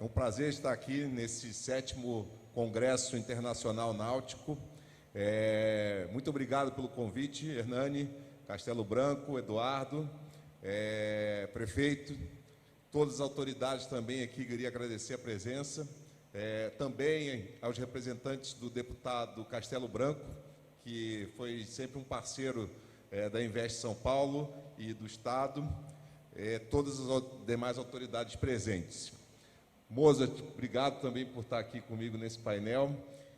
um prazer estar aqui nesse 7º Congresso Internacional Náutico. Muito obrigado pelo convite, Hernani, Castelo Branco, Eduardo, prefeito, todas as autoridades também aqui, queria agradecer a presença. Também aos representantes do deputado Castelo Branco, que foi sempre um parceiro da Invest São Paulo e do Estado, todas as demais autoridades presentes. Mozart, obrigado também por estar aqui comigo nesse painel.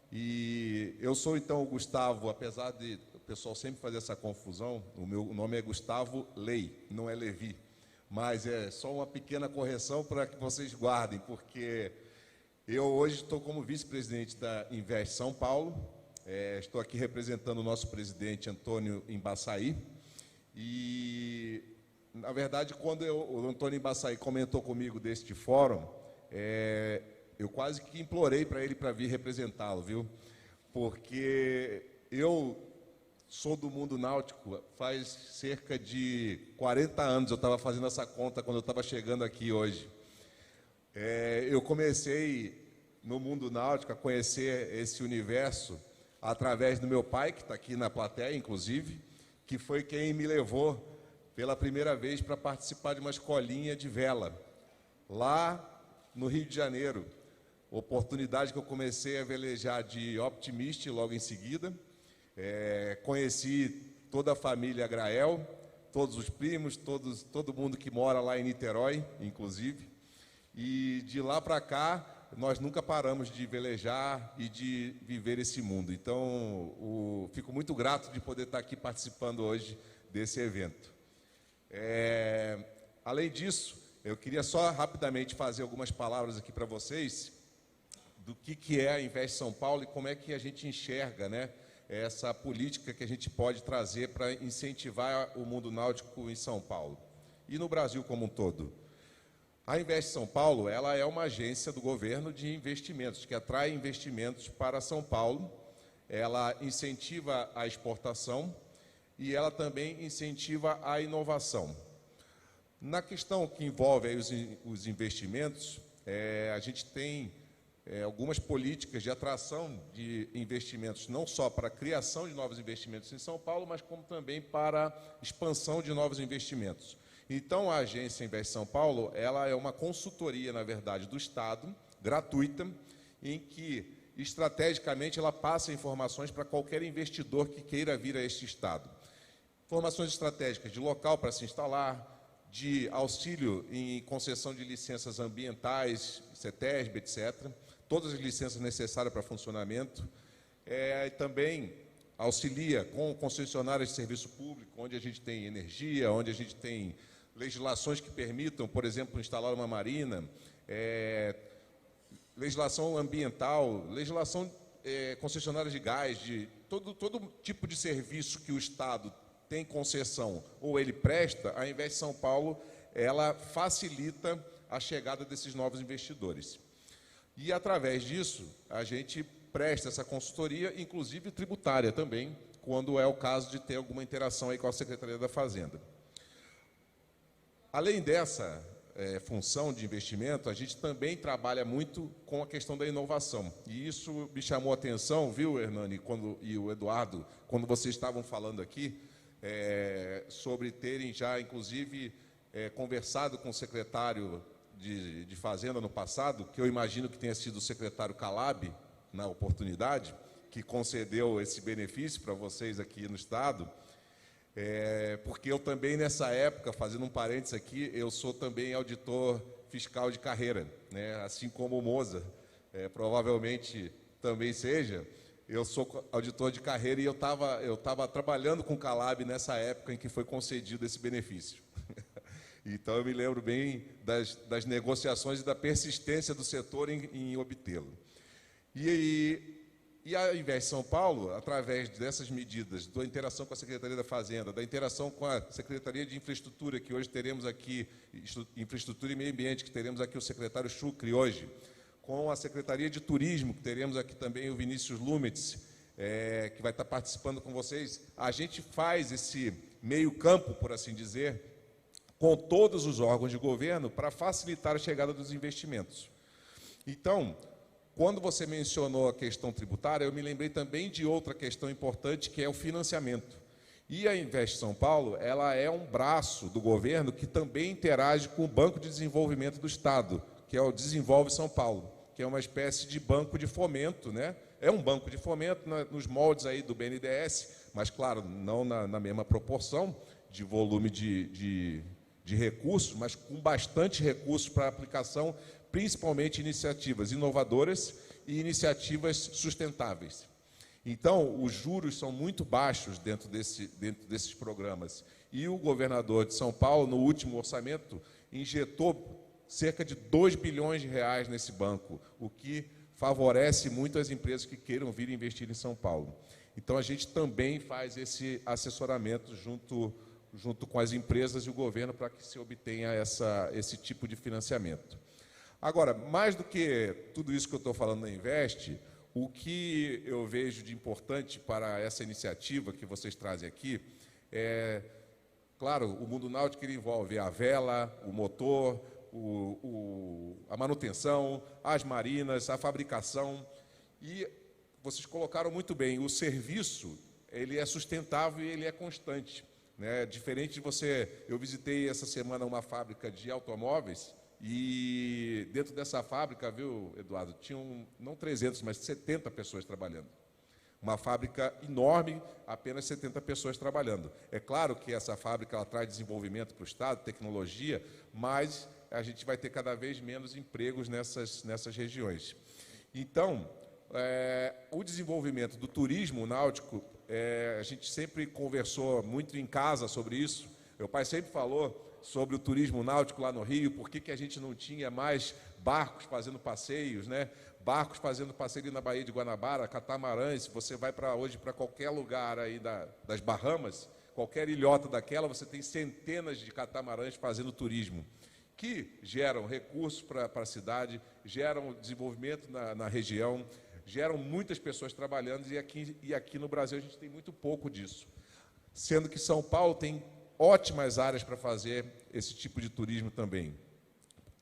E eu sou, então, o Gustavo, apesar de o pessoal sempre fazer essa confusão, o meu nome é Gustavo Lei, não é Levi. Mas é só uma pequena correção para que vocês guardem, porque eu hoje estou como vice-presidente da Invest São Paulo, estou aqui representando o nosso presidente Antônio Embaçaí. E, na verdade, quando o Antônio Embaçaí comentou comigo deste fórum, eu quase que implorei para ele para vir representá-lo, viu? Porque eu sou do mundo náutico faz cerca de 40 anos, eu estava fazendo essa conta quando eu estava chegando aqui hoje. Eu comecei no mundo náutico a conhecer esse universo através do meu pai, que está aqui na plateia, inclusive, que foi quem me levou pela primeira vez para participar de uma escolinha de vela, lá no Rio de Janeiro. Oportunidade que eu comecei a velejar de Optimist logo em seguida. Conheci toda a família Grael, todos os primos, todo mundo que mora lá em Niterói, inclusive. E de lá para cá, nós nunca paramos de velejar e de viver esse mundo. Então, fico muito grato de poder estar aqui participando hoje desse evento. Além disso, eu queria só rapidamente fazer algumas palavras aqui para vocês do que é a Invest São Paulo e como é que a gente enxerga, né, essa política que a gente pode trazer para incentivar o mundo náutico em São Paulo e no Brasil como um todo. A Invest São Paulo, ela é uma agência do governo de investimentos, que atrai investimentos para São Paulo, ela incentiva a exportação e ela também incentiva a inovação. Na questão que envolve aí os investimentos, a gente tem algumas políticas de atração de investimentos, não só para a criação de novos investimentos em São Paulo, mas como também para a expansão de novos investimentos. Então, a agência Invest São Paulo, ela é uma consultoria, na verdade, do Estado, gratuita, em que, estrategicamente, ela passa informações para qualquer investidor que queira vir a este Estado. Informações estratégicas de local para se instalar, de auxílio em concessão de licenças ambientais, CETESB, etc., todas as licenças necessárias para funcionamento, também auxilia com concessionárias de serviço público, onde a gente tem energia, onde a gente tem legislações que permitam, por exemplo, instalar uma marina, legislação ambiental, legislação concessionárias de gás, de todo tipo de serviço que o Estado tem concessão ou ele presta, a Invest São Paulo, ela facilita a chegada desses novos investidores. E, através disso, a gente presta essa consultoria, inclusive tributária também, quando é o caso de ter alguma interação aí com a Secretaria da Fazenda. Além dessa função de investimento, a gente também trabalha muito com a questão da inovação. E isso me chamou a atenção, viu, Hernani, e o Eduardo, quando vocês estavam falando aqui, sobre terem já, inclusive, conversado com o secretário de Fazenda no passado, que eu imagino que tenha sido o secretário Calab, na oportunidade, que concedeu esse benefício para vocês aqui no Estado, porque eu também, nessa época, fazendo um parênteses aqui, eu sou também auditor fiscal de carreira, né? Assim como o Moza, provavelmente também seja. Eu sou auditor de carreira e eu estava trabalhando com o Calab nessa época em que foi concedido esse benefício. Então, eu me lembro bem das negociações e da persistência do setor em obtê-lo. E a Invest São Paulo, através dessas medidas, da interação com a Secretaria da Fazenda, da interação com a Secretaria de Infraestrutura, que hoje teremos aqui, Infraestrutura e Meio Ambiente, que teremos aqui o secretário Chucre hoje, com a Secretaria de Turismo, que teremos aqui também o Vinícius Lumetz, que vai estar participando com vocês, a gente faz esse meio-campo, por assim dizer, com todos os órgãos de governo para facilitar a chegada dos investimentos. Então, quando você mencionou a questão tributária, eu me lembrei também de outra questão importante, que é o financiamento. E a Invest São Paulo, ela é um braço do governo que também interage com o Banco de Desenvolvimento do Estado, que é o Desenvolve São Paulo, que é uma espécie de banco de fomento, né? É um banco de fomento nos moldes aí do BNDES, mas, claro, não na mesma proporção de volume de recursos, mas com bastante recursos para aplicação, principalmente iniciativas inovadoras e iniciativas sustentáveis. Então, os juros são muito baixos dentro desses programas. E o governador de São Paulo, no último orçamento, injetou cerca de 2 bilhões de reais nesse banco, o que favorece muito as empresas que queiram vir investir em São Paulo. Então, a gente também faz esse assessoramento junto com as empresas e o governo para que se obtenha esse tipo de financiamento. Agora, mais do que tudo isso que eu estou falando na Invest, o que eu vejo de importante para essa iniciativa que vocês trazem aqui é, claro, o mundo náutico ele envolve a vela, o motor, a manutenção, as marinas, a fabricação. E vocês colocaram muito bem, o serviço ele é sustentável e ele é constante, né? Diferente de você... Eu visitei essa semana uma fábrica de automóveis. E dentro dessa fábrica, viu, Eduardo, tinham não 300, mas 70 pessoas trabalhando. Uma fábrica enorme, apenas 70 pessoas trabalhando. É claro que essa fábrica ela traz desenvolvimento para o Estado, tecnologia, mas a gente vai ter cada vez menos empregos nessas regiões. Então, o desenvolvimento do turismo náutico, a gente sempre conversou muito em casa sobre isso. Meu pai sempre falou sobre o turismo náutico lá no Rio, por que a gente não tinha mais barcos fazendo passeios, né? Barcos fazendo passeio na Baía de Guanabara, catamarãs. Se você vai hoje para qualquer lugar aí das Bahamas, qualquer ilhota daquela, você tem centenas de catamarãs fazendo turismo, que geram recursos para a cidade, geram desenvolvimento na região, geram muitas pessoas trabalhando, e aqui no Brasil a gente tem muito pouco disso. Sendo que São Paulo tem ótimas áreas para fazer esse tipo de turismo também.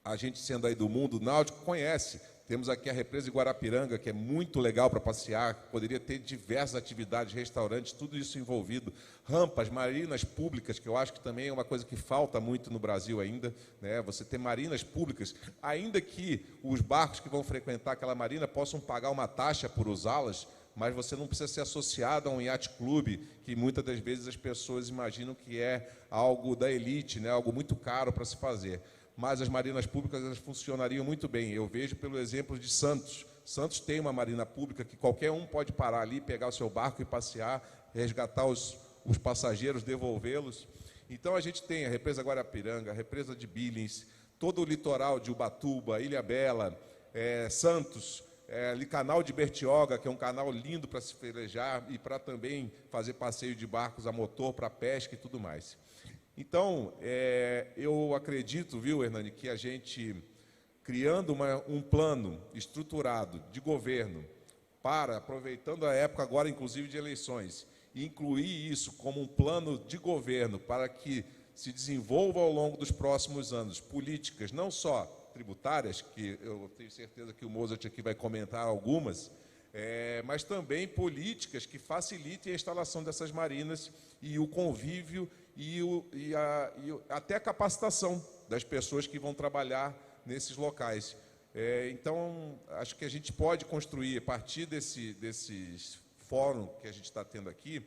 A gente, sendo aí do mundo náutico, conhece. Temos aqui a represa de Guarapiranga, que é muito legal para passear, poderia ter diversas atividades, restaurantes, tudo isso envolvido. Rampas, marinas públicas, que eu acho que também é uma coisa que falta muito no Brasil ainda, né? Você ter marinas públicas, ainda que os barcos que vão frequentar aquela marina possam pagar uma taxa por usá-las, mas você não precisa ser associado a um yacht clube, que muitas das vezes as pessoas imaginam que é algo da elite, né? Algo muito caro para se fazer. Mas as marinas públicas elas funcionariam muito bem. Eu vejo pelo exemplo de Santos. Santos tem uma marina pública que qualquer um pode parar ali, pegar o seu barco e passear, resgatar os passageiros, devolvê-los. Então, a gente tem a represa Guarapiranga, a represa de Billings, todo o litoral de Ubatuba, Ilhabela, Santos, ali canal de Bertioga, que é um canal lindo para se velejar e para também fazer passeio de barcos a motor, para pesca e tudo mais. Então, eu acredito, viu, Hernani, que a gente, criando um plano estruturado de governo para, aproveitando a época agora, inclusive, de eleições, e incluir isso como um plano de governo para que se desenvolva ao longo dos próximos anos políticas, não só tributárias, que eu tenho certeza que o Mozart aqui vai comentar algumas, mas também políticas que facilitem a instalação dessas marinas e o convívio até a capacitação das pessoas que vão trabalhar nesses locais. Então, acho que a gente pode construir, a partir desses fóruns que a gente está tendo aqui,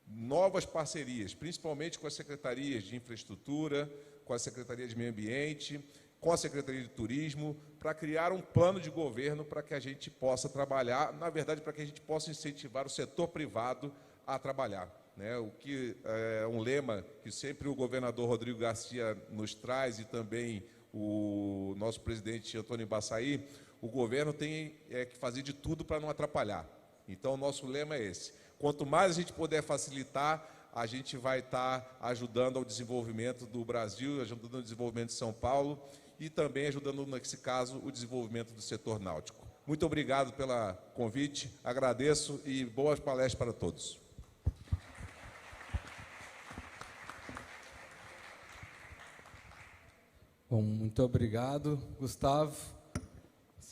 novas parcerias, principalmente com as secretarias de infraestrutura, com a Secretaria de Meio Ambiente, com a Secretaria de Turismo, para criar um plano de governo para que a gente possa trabalhar, na verdade, para que a gente possa incentivar o setor privado a trabalhar, né? O que é um lema que sempre o governador Rodrigo Garcia nos traz, e também o nosso presidente Antônio Baçaí, o governo tem que fazer de tudo para não atrapalhar. Então, o nosso lema é esse. Quanto mais a gente puder facilitar, a gente vai estar ajudando ao desenvolvimento do Brasil, ajudando ao desenvolvimento de São Paulo e também ajudando, nesse caso, o desenvolvimento do setor náutico. Muito obrigado pelo convite, agradeço e boas palestras para todos. Bom, muito obrigado, Gustavo.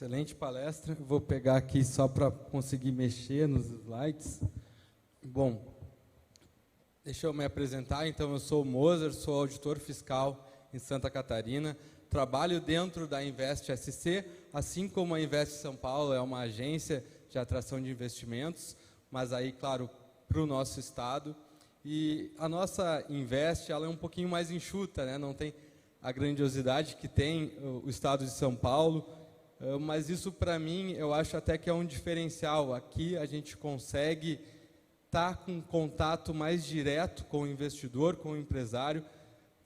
Excelente palestra. Eu vou pegar aqui só para conseguir mexer nos slides. Bom, deixa eu me apresentar. Então, eu sou o Moser, sou auditor fiscal em Santa Catarina. Trabalho dentro da Invest SC, assim como a Invest São Paulo é uma agência de atração de investimentos, mas aí, claro, para o nosso estado. E a nossa Invest, ela é um pouquinho mais enxuta, né? Não tem a grandiosidade que tem o estado de São Paulo, mas isso, para mim, eu acho até que é um diferencial. Aqui a gente consegue estar com um contato mais direto com o investidor, com o empresário.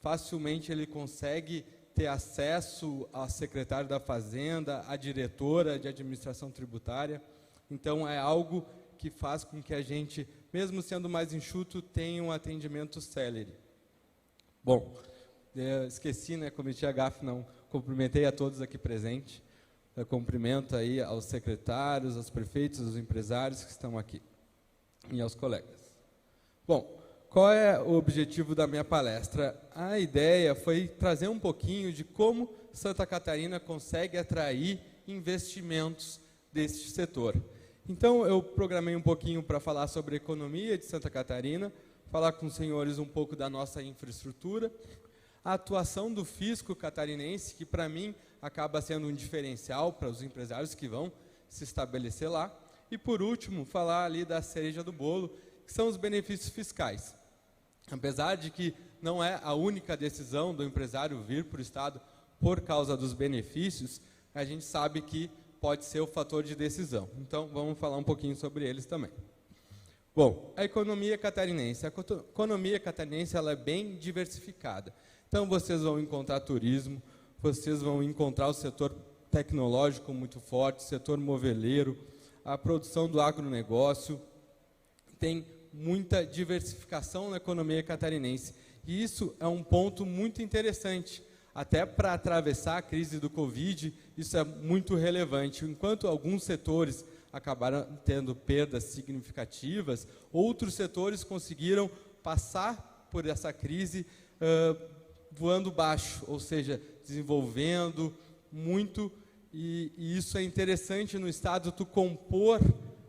Facilmente ele consegue ter acesso à secretária da Fazenda, à diretora de administração tributária. Então, é algo que faz com que a gente, mesmo sendo mais enxuto, tenha um atendimento célere. Bom, esqueci, né, cometi a gafe, não cumprimentei a todos aqui presentes. Eu cumprimento aí aos secretários, aos prefeitos, aos empresários que estão aqui e aos colegas. Bom, qual é o objetivo da minha palestra? A ideia foi trazer um pouquinho de como Santa Catarina consegue atrair investimentos deste setor. Então, eu programei um pouquinho para falar sobre a economia de Santa Catarina, falar com os senhores um pouco da nossa infraestrutura, a atuação do fisco catarinense, que para mim acaba sendo um diferencial para os empresários que vão se estabelecer lá, e por último, falar ali da cereja do bolo, que são os benefícios fiscais. Apesar de que não é a única decisão do empresário vir para o Estado por causa dos benefícios, a gente sabe que pode ser o fator de decisão. Então, vamos falar um pouquinho sobre eles também. Bom, a economia catarinense. A economia catarinense ela é bem diversificada. Então, vocês vão encontrar turismo, vocês vão encontrar o setor tecnológico muito forte, o setor moveleiro, a produção do agronegócio. Tem muita diversificação na economia catarinense. E isso é um ponto muito interessante. Até para atravessar a crise do Covid, isso é muito relevante. Enquanto alguns setores acabaram tendo perdas significativas, outros setores conseguiram passar por essa crise voando baixo, ou seja, desenvolvendo muito, e isso é interessante no Estado, tu compor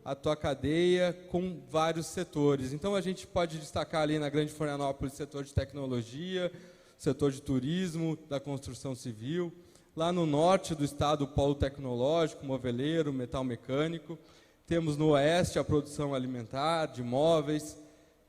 a tua cadeia com vários setores. Então, a gente pode destacar ali na Grande Florianópolis o setor de tecnologia, setor de turismo, da construção civil. Lá no norte do estado, o polo tecnológico, moveleiro, metal mecânico. Temos no oeste a produção alimentar, de móveis.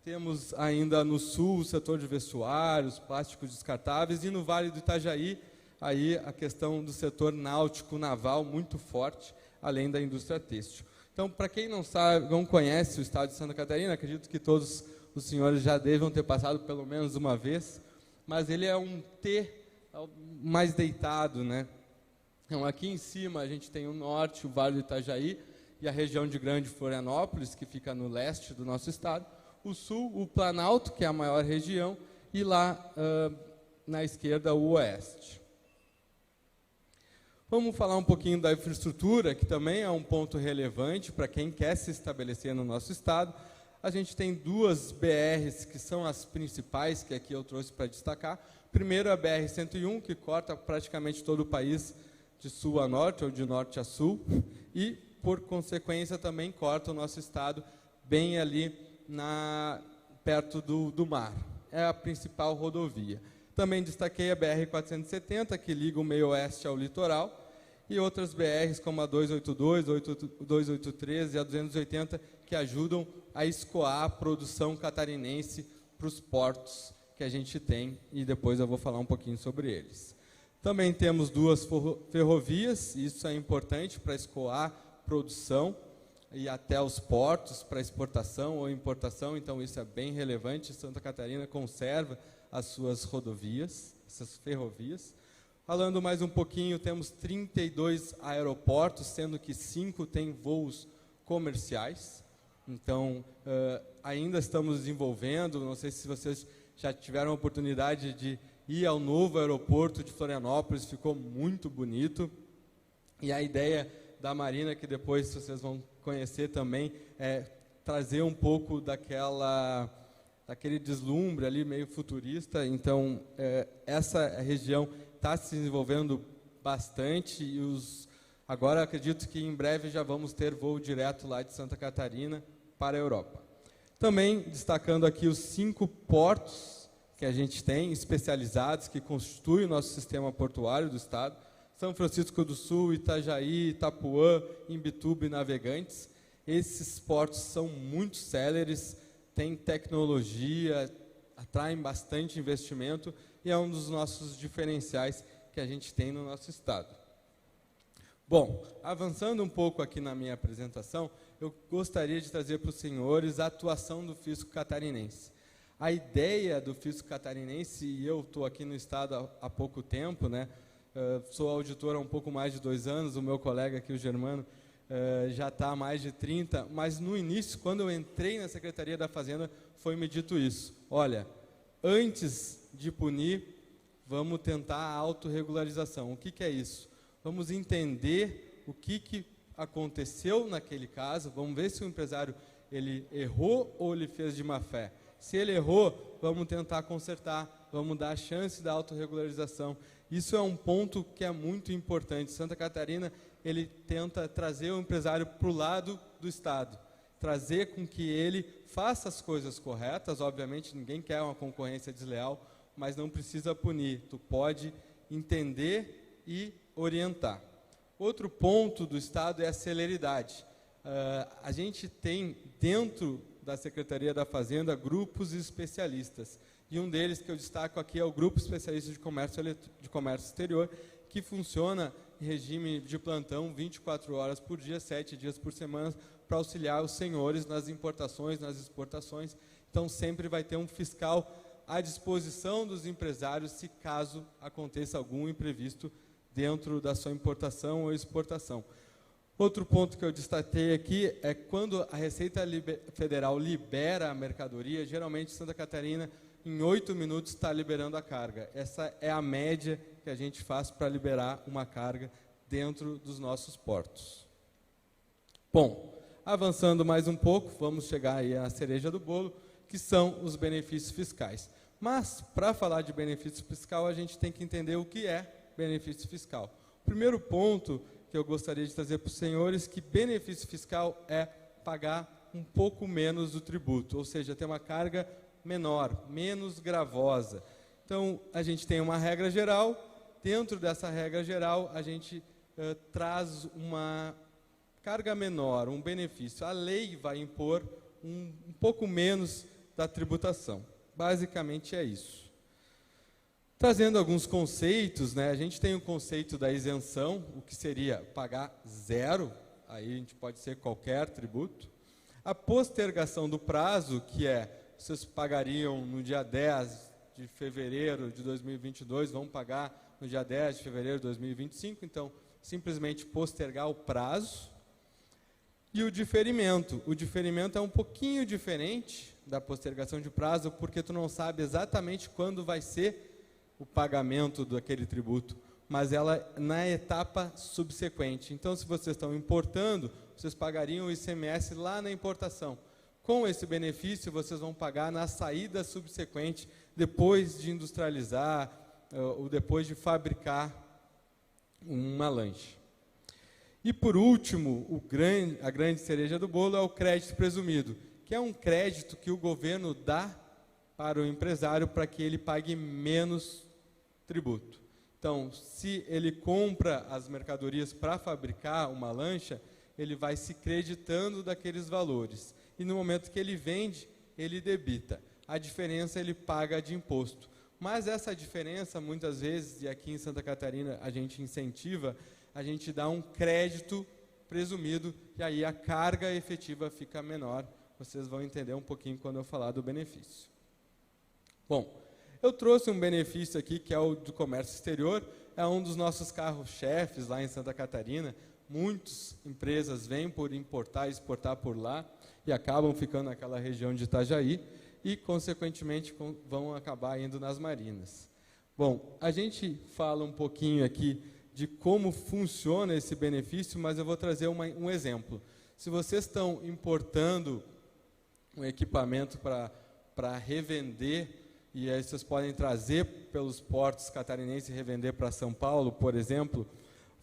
Temos ainda no sul o setor de vestuários, plásticos descartáveis. E no Vale do Itajaí, aí a questão do setor náutico naval muito forte, além da indústria têxtil. Então, para quem não sabe, não conhece o estado de Santa Catarina, acredito que todos os senhores já devam ter passado pelo menos uma vez, mas ele é um T mais deitado, né? Então, aqui em cima a gente tem o norte, o Vale do Itajaí, e a região de Grande Florianópolis, que fica no leste do nosso estado. O sul, o Planalto, que é a maior região, e lá na esquerda, o oeste. Vamos falar um pouquinho da infraestrutura, que também é um ponto relevante para quem quer se estabelecer no nosso estado. A gente tem duas BRs que são as principais, que aqui eu trouxe para destacar. Primeiro, a BR-101, que corta praticamente todo o país de sul a norte, ou de norte a sul, e, por consequência, também corta o nosso estado bem ali perto do mar. É a principal rodovia. Também destaquei a BR-470, que liga o meio oeste ao litoral, e outras BRs, como a 282, 283 e a 280, que ajudam a escoar a produção catarinense para os portos que a gente tem, e depois eu vou falar um pouquinho sobre eles. Também temos duas ferrovias, e isso é importante para escoar produção e até os portos para exportação ou importação, então isso é bem relevante. Santa Catarina conserva as suas rodovias, essas ferrovias. Falando mais um pouquinho, temos 32 aeroportos, sendo que 5 têm voos comerciais. Então, ainda estamos desenvolvendo, não sei se vocês já tiveram a oportunidade de ir ao novo aeroporto de Florianópolis, ficou muito bonito. E a ideia da Marina, que depois vocês vão conhecer também, é trazer um pouco daquele deslumbre ali, meio futurista. Então, essa região está se desenvolvendo bastante, e Agora, acredito que em breve já vamos ter voo direto lá de Santa Catarina para a Europa. Também destacando aqui os 5 portos que a gente tem, especializados, que constituem o nosso sistema portuário do Estado: São Francisco do Sul, Itajaí, Itapuã, Imbituba e Navegantes. Esses portos são muito céleres, têm tecnologia, atraem bastante investimento e é um dos nossos diferenciais que a gente tem no nosso Estado. Bom, avançando um pouco aqui na minha apresentação, eu gostaria de trazer para os senhores a atuação do fisco catarinense. A ideia do fisco catarinense, e eu estou aqui no Estado há pouco tempo, né? Sou auditor há um pouco mais de 2 anos, o meu colega aqui, o Germano, já está há mais de 30, mas no início, quando eu entrei na Secretaria da Fazenda, foi-me dito isso: olha, antes de punir, vamos tentar a autorregularização. O que é isso? Vamos entender o que aconteceu naquele caso, vamos ver se o empresário ele errou ou ele fez de má fé. Se ele errou, vamos tentar consertar, vamos dar a chance da autorregularização. Isso é um ponto que é muito importante. Santa Catarina, ele tenta trazer o empresário para o lado do Estado, trazer com que ele faça as coisas corretas. Obviamente, ninguém quer uma concorrência desleal, mas não precisa punir. Tu pode entender e orientar. Outro ponto do Estado é a celeridade. A gente tem, dentro da Secretaria da Fazenda, grupos especialistas. E um deles que eu destaco aqui é o Grupo Especialista de Comércio Exterior, que funciona em regime de plantão 24 horas por dia, 7 dias por semana, para auxiliar os senhores nas importações, nas exportações. Então, sempre vai ter um fiscal à disposição dos empresários, se caso aconteça algum imprevisto dentro da sua importação ou exportação. Outro ponto que eu destaquei aqui é quando a Receita Federal libera a mercadoria, geralmente Santa Catarina, em 8 minutos, está liberando a carga. Essa é a média que a gente faz para liberar uma carga dentro dos nossos portos. Bom, avançando mais um pouco, vamos chegar aí à cereja do bolo, que são os benefícios fiscais. Mas, para falar de benefício fiscal, a gente tem que entender o que é benefício fiscal. O primeiro ponto que eu gostaria de trazer para os senhores, que benefício fiscal é pagar um pouco menos do tributo, ou seja, ter uma carga menor, menos gravosa. Então, a gente tem uma regra geral, dentro dessa regra geral, a gente traz uma carga menor, um benefício. A lei vai impor um pouco menos da tributação. Basicamente é isso. Trazendo alguns conceitos, né? A gente tem o conceito da isenção, o que seria pagar zero, aí a gente pode ser qualquer tributo. A postergação do prazo, que é, vocês pagariam no dia 10 de fevereiro de 2022, vão pagar no dia 10 de fevereiro de 2025, então, simplesmente postergar o prazo. E o diferimento é um pouquinho diferente da postergação de prazo, porque tu não sabe exatamente quando vai ser o pagamento daquele tributo, mas ela na etapa subsequente. Então, se vocês estão importando, vocês pagariam o ICMS lá na importação. Com esse benefício, vocês vão pagar na saída subsequente, depois de industrializar, ou depois de fabricar uma lancha. E, por último, a grande cereja do bolo é o crédito presumido, que é um crédito que o governo dá para o empresário para que ele pague menos tributo. Então, se ele compra as mercadorias para fabricar uma lancha, ele vai se creditando daqueles valores. E no momento que ele vende, ele debita. A diferença ele paga de imposto. Mas essa diferença, muitas vezes, e aqui em Santa Catarina a gente incentiva, a gente dá um crédito presumido, e aí a carga efetiva fica menor. Vocês vão entender um pouquinho quando eu falar do benefício. Bom, eu trouxe um benefício aqui, que é o do comércio exterior, é um dos nossos carros-chefes lá em Santa Catarina. Muitas empresas vêm por importar e exportar por lá e acabam ficando naquela região de Itajaí e, consequentemente, vão acabar indo nas marinas. Bom, a gente fala um pouquinho aqui de como funciona esse benefício, mas eu vou trazer um exemplo. Se vocês estão importando um equipamento para revender, e aí vocês podem trazer pelos portos catarinenses e revender para São Paulo, por exemplo,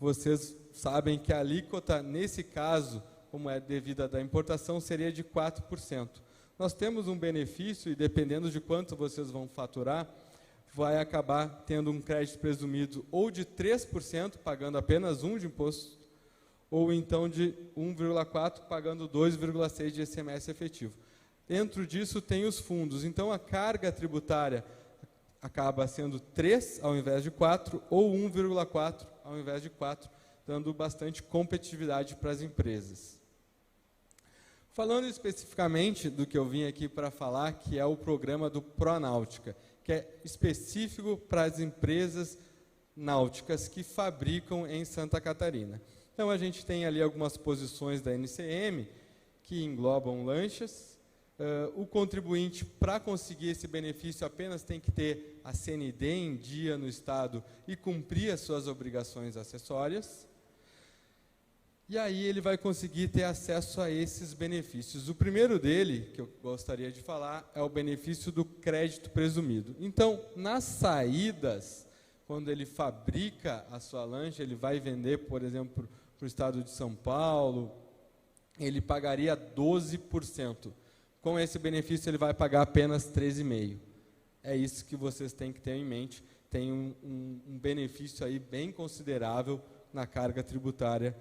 vocês sabem que a alíquota, nesse caso, como é devida da importação, seria de 4%. Nós temos um benefício, e dependendo de quanto vocês vão faturar, vai acabar tendo um crédito presumido ou de 3%, pagando apenas 1% de imposto, ou então de 1,4%, pagando 2,6% de ICMS efetivo. Dentro disso tem os fundos, então a carga tributária acaba sendo 3% ao invés de 4%, ou 1,4% ao invés de 4%, dando bastante competitividade para as empresas. Falando especificamente do que eu vim aqui para falar, que é o programa do Pronáutica, que é específico para as empresas náuticas que fabricam em Santa Catarina. Então, a gente tem ali algumas posições da NCM, que englobam lanchas. O contribuinte, para conseguir esse benefício, apenas tem que ter a CND em dia no Estado e cumprir as suas obrigações acessórias. E aí ele vai conseguir ter acesso a esses benefícios. O primeiro dele, que eu gostaria de falar, é o benefício do crédito presumido. Então, nas saídas, quando ele fabrica a sua lancha, ele vai vender, por exemplo, para o estado de São Paulo, ele pagaria 12%. Com esse benefício, ele vai pagar apenas 13,5%. É isso que vocês têm que ter em mente. Tem um benefício aí bem considerável na carga tributária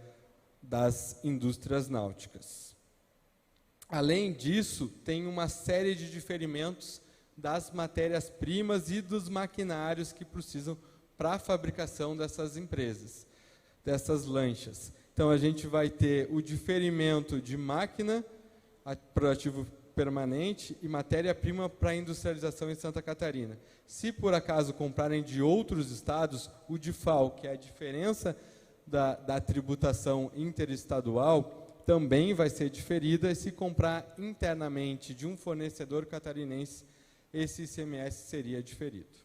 das indústrias náuticas. Além disso, tem uma série de diferimentos das matérias-primas e dos maquinários que precisam para a fabricação dessas empresas, dessas lanchas. Então, a gente vai ter o diferimento de máquina para ativo permanente e matéria-prima para a industrialização em Santa Catarina. Se, por acaso, comprarem de outros estados, o DIFAL, que é a diferença da tributação interestadual, também vai ser diferida, e se comprar internamente de um fornecedor catarinense, esse ICMS seria diferido.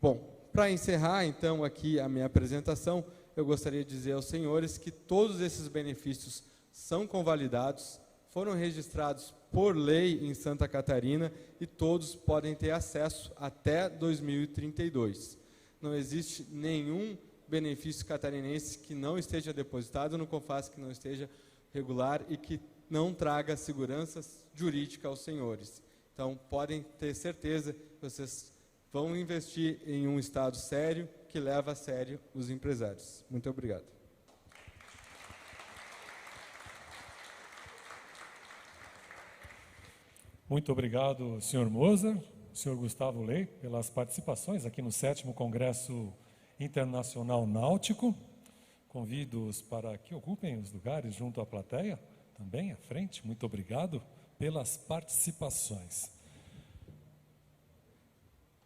Bom, para encerrar, então, aqui a minha apresentação, eu gostaria de dizer aos senhores que todos esses benefícios são convalidados, foram registrados por lei em Santa Catarina e todos podem ter acesso até 2032. Não existe nenhum benefício catarinense que não esteja depositado no CONFAS, que não esteja regular e que não traga segurança jurídica aos senhores. Então, podem ter certeza que vocês vão investir em um Estado sério, que leva a sério os empresários. Muito obrigado. Muito obrigado, senhor Moser, senhor Gustavo Ley, pelas participações aqui no 7º Congresso Internacional Náutico. Convido-os para que ocupem os lugares junto à plateia, também à frente. Muito obrigado pelas participações.